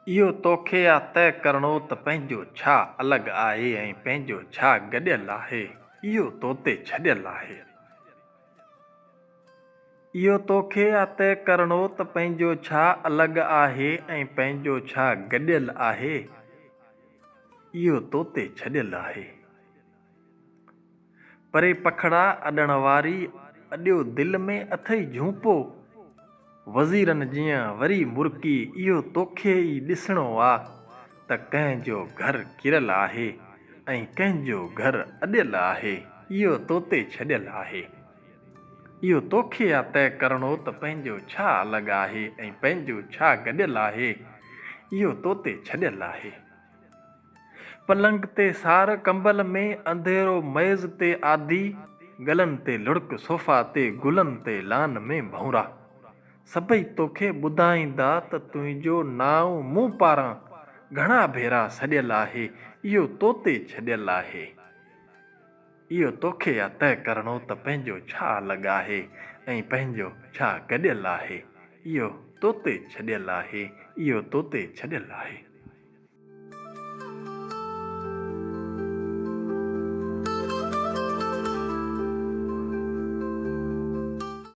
इहो तोखे आ तइ करिणो त पंहिंजो छा अलॻि आहे ऐं पंहिंजो छा गॾियल आहे, इहो तो ते छॾियल आहे। इहो तोखे आ तइ करिणो त पंहिंजो छा अलॻि आहे ऐं पंहिंजो छा गॾियल आहे, इहो तो ते छॾियल आहे। परे पखड़ा अॾण वारी अॾियो दिलि में अथई झूंपो, वज़ीरनि जीअं वरी मुर्की इहो तोखे ई ॾिसणो आ त कंहिंजो घर किरियल आहे ऐं कंहिंजो घर अॾियल आहे, इहो तो ते छॾियल आहे। इहो तोखे आ तइ करिणो त पंहिंजो छा अलॻि आहे ऐं पंहिंजो छा गॾियल आहे, इहो तो ते छॾियल आहे। पलंग ते सार कंबल में अंधेरो मेज़ ते आदी, गलनि ते लुड़क सोफ़ा ते गुलनि ते लान में भौरा, सभई तोखे ॿुधाईंदा त तुंहिंजो नाव मूं पारां घणा भेरा सॾियल आहे, इहो तो ते छॾियल आहे। इहो तोखे आ तइ करिणो त पंहिंजो छा अलॻि आहे ऐं पंहिंजो छा गॾियल आहे, इहो तो ते छॾियल आहे, इहो तो ते छॾियल आहे।